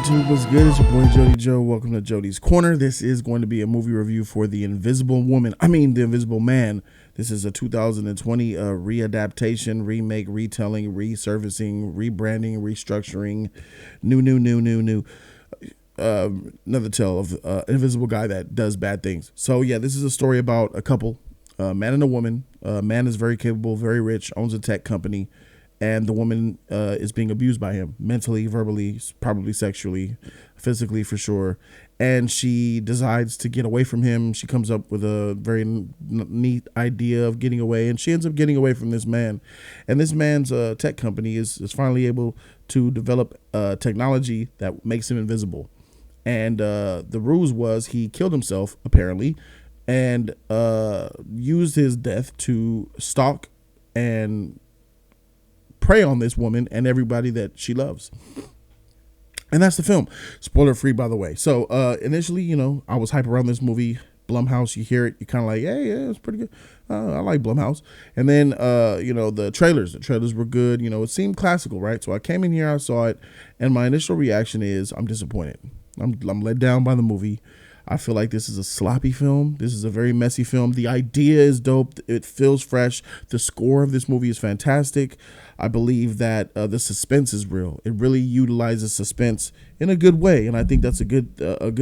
YouTube, what's good? It's your boy Jody Joe. Welcome to Jody's Corner. This is going to be a movie review for The Invisible The Invisible Man. This is a 2020 readaptation, remake, retelling, resurfacing, rebranding, restructuring, new. Another tale of an invisible guy that does bad things. So yeah, this is a story about a couple, a man and a woman. Man is very capable, very rich, owns a tech company. And the woman is being abused by him mentally, verbally, probably sexually, physically for sure. And she decides to get away from him. She comes up with a very neat idea of getting away. And she ends up getting away from this man. And this man's tech company is finally able to develop technology that makes him invisible. And the ruse was he killed himself, apparently, and used his death to stalk and prey on this woman and everybody that she loves. And that's the film. Spoiler free, by the way. So initially, I was hype around this movie. Blumhouse, you hear it, you're kind of like, hey, yeah, it's pretty good. I like Blumhouse. And then, the trailers were good. It seemed classical, right? So I came in here, I saw it, and my initial reaction is I'm disappointed. I'm let down by the movie. I feel like this is a sloppy film. This is a very messy film. The idea is dope. It feels fresh. The score of this movie is fantastic. I believe that the suspense is real. It really utilizes suspense in a good way, and I think that's a good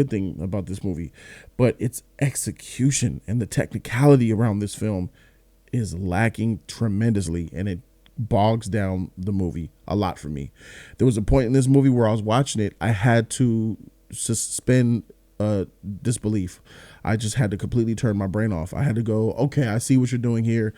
thing about this movie. But its execution and the technicality around this film is lacking tremendously, and it bogs down the movie a lot for me. There was a point in this movie where I was watching it. I had to suspend disbelief. I just had to completely turn my brain off. I had to go, okay, I see what you're doing here.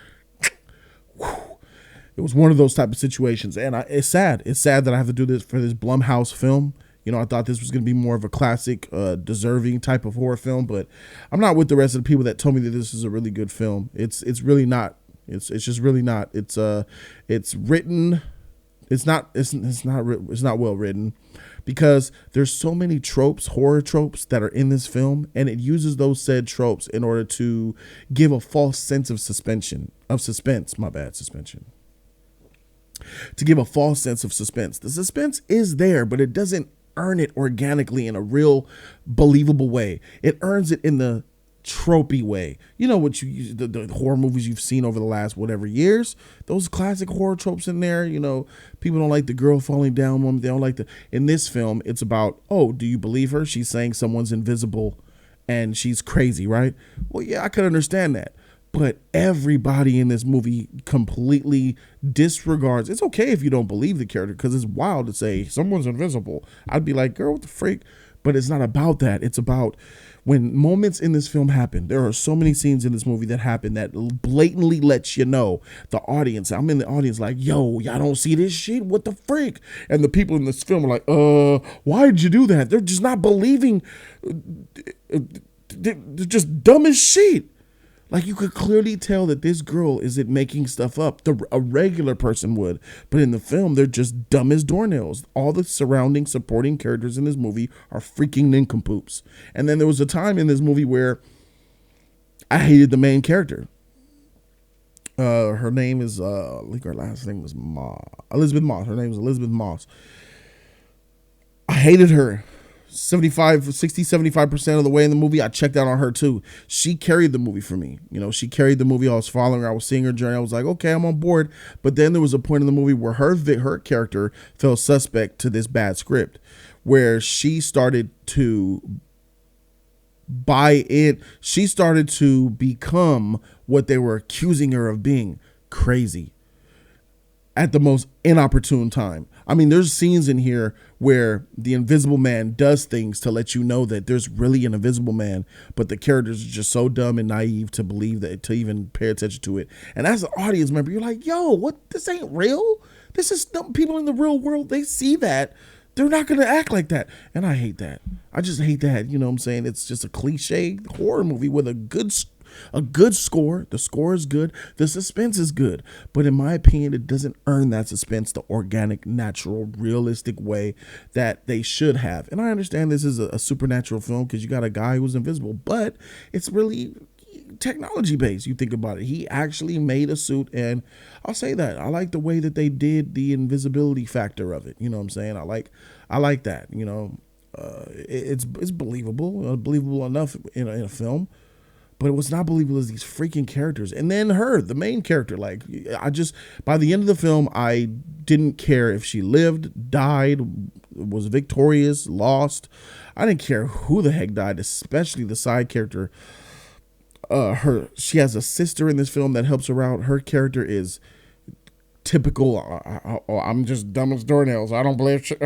It was one of those type of situations, and it's sad. It's sad that I have to do this for this Blumhouse film. I thought this was going to be more of a classic, deserving type of horror film, but I'm not with the rest of the people that told me that this is a really good film. It's really not. It's just really not. It's written. It's not well written, because there's so many tropes, horror tropes, that are in this film, and it uses those said tropes in order to give a false sense of suspension. To give a false sense of suspense. The suspense is there, but it doesn't earn it organically in a real believable way. It earns it in the tropey way. What the horror movies you've seen over the last whatever years, those classic horror tropes in there. People don't like the girl falling down one. They don't like in this film, it's about, oh, do you believe her? She's saying someone's invisible and she's crazy, right? Well, yeah, I could understand that. But everybody in this movie completely disregards. It's okay if you don't believe the character, because it's wild to say someone's invisible. I'd be like, girl, what the freak? But it's not about that. It's about when moments in this film happen. There are so many scenes in this movie that happen that blatantly lets you know, the audience. I'm in the audience like, yo, y'all don't see this shit? What the freak? And the people in this film are like, why did you do that? They're just not believing. They're just dumb as shit. Like, you could clearly tell that this girl isn't making stuff up. A regular person would. But in the film, they're just dumb as doornails. All the surrounding supporting characters in this movie are freaking nincompoops. And then there was a time in this movie where I hated the main character. Her name is, I think her last name was Elizabeth Moss. Her name is Elizabeth Moss. I hated her. 75% of the way in the movie. I checked out on her too. She carried the movie for me. She carried the movie. I was following her. I was seeing her journey. I was like, okay, I'm on board. But then there was a point in the movie where her character fell suspect to this bad script, where she started to buy in. She started to become what they were accusing her of being: crazy, at the most inopportune time. There's scenes in here where the invisible man does things to let you know that there's really an invisible man, but the characters are just so dumb and naive to believe that, to even pay attention to it. And as an audience member, you're like, yo, what? This ain't real. This is people in the real world. They see that. They're not going to act like that. And I hate that. I just hate that. You know what I'm saying? It's just a cliche horror movie with a good score. The score is good. The suspense is good. But in my opinion, it doesn't earn that suspense the organic, natural, realistic way that they should have. And I understand this is a supernatural film because you got a guy who's invisible, but it's really technology based. You think about it. He actually made a suit, and I'll say that I like the way that they did the invisibility factor of it. You know what I'm saying? I like that. It's believable, believable enough in a film, but it was not believable as these freaking characters. And then her, the main character, like by the end of the film, I didn't care if she lived, died, was victorious, lost. I didn't care who the heck died, especially the side character. She has a sister in this film that helps her out. Her character is typical. I'm just dumb as doornails. I don't believe shit.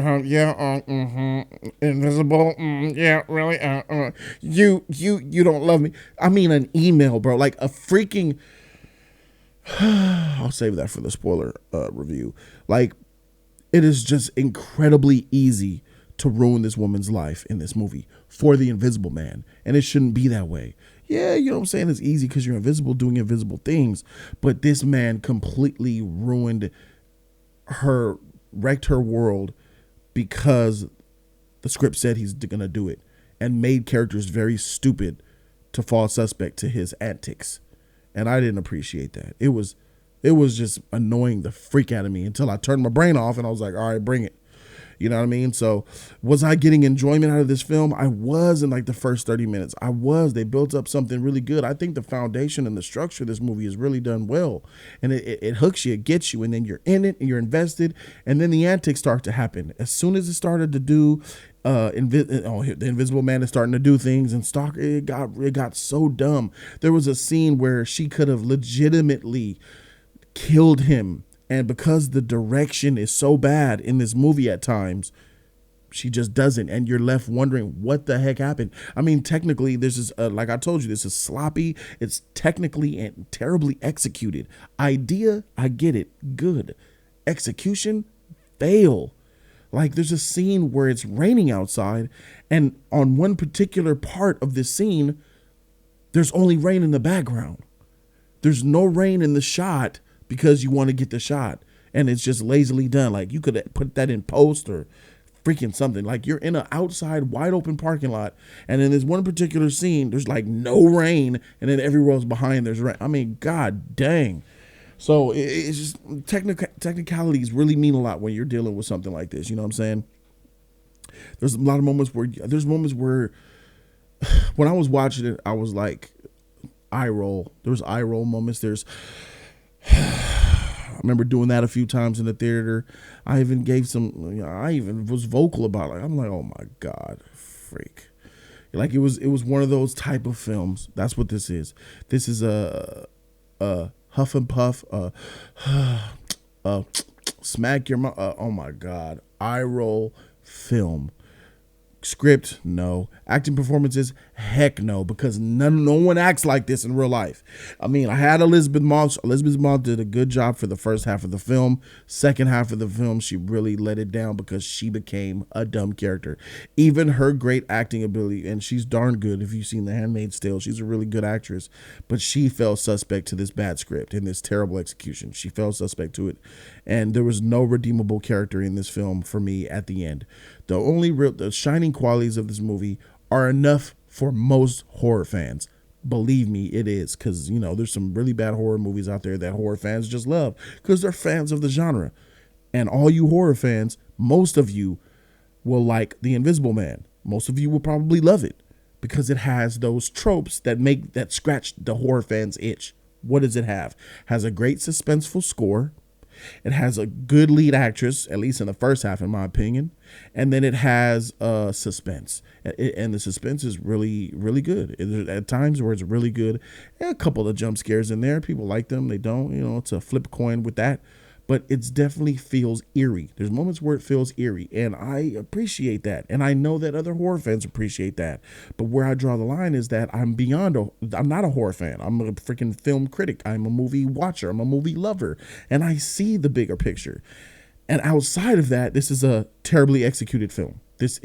Invisible. Yeah, really. You don't love me. I mean, an email, bro. Like a freaking. I'll save that for the spoiler review. Like, it is just incredibly easy to ruin this woman's life in this movie for the Invisible Man, and it shouldn't be that way. Yeah, you know what I'm saying? It's easy because you're invisible doing invisible things. But this man completely ruined her, wrecked her world because the script said he's going to do it, and made characters very stupid to fall suspect to his antics. And I didn't appreciate that. It was just annoying the freak out of me until I turned my brain off and I was like, all right, bring it. You know what I mean? So was I getting enjoyment out of this film? I was in like the first 30 minutes. I was. They built up something really good. I think the foundation and the structure of this movie is really done well. And it hooks you, it gets you, and then you're in it and you're invested. And then the antics start to happen. As soon as it started to do, the Invisible Man is starting to do things, and Stalker, it got so dumb. There was a scene where she could have legitimately killed him. And because the direction is so bad in this movie at times, she just doesn't. And you're left wondering what the heck happened. I mean, technically, this is, like I told you, this is sloppy. It's technically and terribly executed. Idea, I get it. Good. Execution, fail. Like, there's a scene where it's raining outside, and on one particular part of this scene, there's only rain in the background. There's no rain in the shot, because you want to get the shot, and it's just lazily done. Like, you could put that in post or freaking something. Like, you're in an outside wide open parking lot, and in this one particular scene, there's like no rain, and then everywhere else behind there's rain. I mean, god dang. So it's just technicalities really mean a lot when you're dealing with something like this. You know what I'm saying? There's a lot of moments where when I was watching it, I was like, eye roll. There was eye roll moments. I remember doing that a few times in the theater. I even was vocal about it. I'm like, oh my God, freak. Like, it was one of those type of films. That's what this is. This is a huff and puff, smack your mouth. Oh my God, eye roll film. Script, no. Acting performances, heck no, because no one acts like this in real life. I mean, I had Elizabeth Moss. Elizabeth Moss did a good job for the first half of the film. Second half of the film, she really let it down because she became a dumb character. Even her great acting ability, and she's darn good if you've seen The Handmaid's Tale. She's a really good actress, but she fell suspect to this bad script and this terrible execution. She fell suspect to it, and there was no redeemable character in this film for me at the end. The shining qualities of this movie are enough for most horror fans. Believe me, it is, because, you know, there's some really bad horror movies out there that horror fans just love because they're fans of the genre. And all you horror fans, most of you will like The Invisible Man. Most of you will probably love it because it has those tropes that scratch the horror fans' itch. What does it have? Has a great suspenseful score. It has a good lead actress, at least in the first half, in my opinion. And then it has suspense. And the suspense is really, really good. At times where it's really good. And a couple of jump scares in there. People like them. They don't. You know, it's a flip coin with that. But it definitely feels eerie. There's moments where it feels eerie. And I appreciate that. And I know that other horror fans appreciate that. But where I draw the line is that I'm not a horror fan. I'm a freaking film critic. I'm a movie watcher. I'm a movie lover. And I see the bigger picture. And outside of that, this is a terribly executed film. It's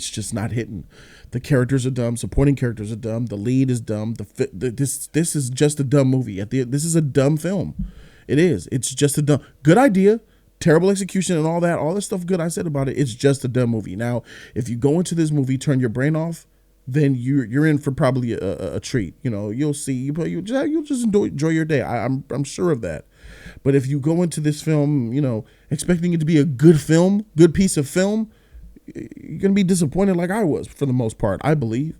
just not hitting. The characters are dumb. Supporting characters are dumb. The lead is dumb. This is just a dumb movie. This is a dumb film. It is. It's just a dumb. Good idea. Terrible execution and all that. All the stuff good I said about it. It's just a dumb movie. Now, if you go into this movie, turn your brain off, then you're in for probably a treat. You know, you'll see. You'll just enjoy your day. I'm sure of that. But if you go into this film, you know, expecting it to be a good film, good piece of film, you're gonna be disappointed, like I was for the most part. I believe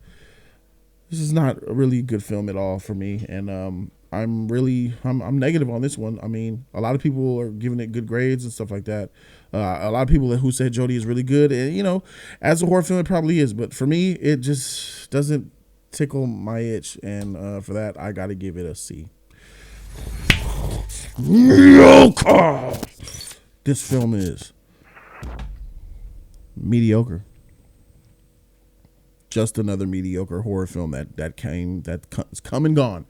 this is not a really good film at all for me, and I'm negative on this one. I mean, a lot of people are giving it good grades and stuff like that. A lot of people who said Jody is really good, and you know, as a horror film, it probably is. But for me, it just doesn't tickle my itch, and for that, I got to give it a C. Mediocre. This film is mediocre. Just another mediocre horror film that's come and gone.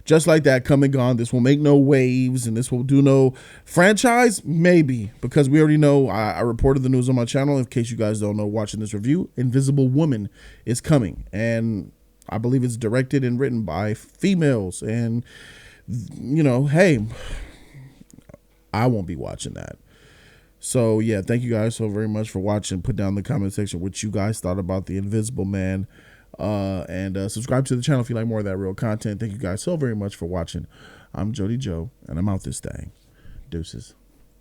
Just like that, come and gone. This will make no waves, and this will do no franchise, maybe, because we already know. I reported the news on my channel. In case you guys don't know, watching this review, Invisible Woman is coming, and I believe it's directed and written by females. And you know, hey, I won't be watching that. So yeah, thank you guys so very much for watching. Put down in the comment section what you guys thought about The Invisible Man, and subscribe to the channel if you like more of that real content. Thank you guys so very much for watching. I'm Jody Joe, and I'm out this thing. Deuces.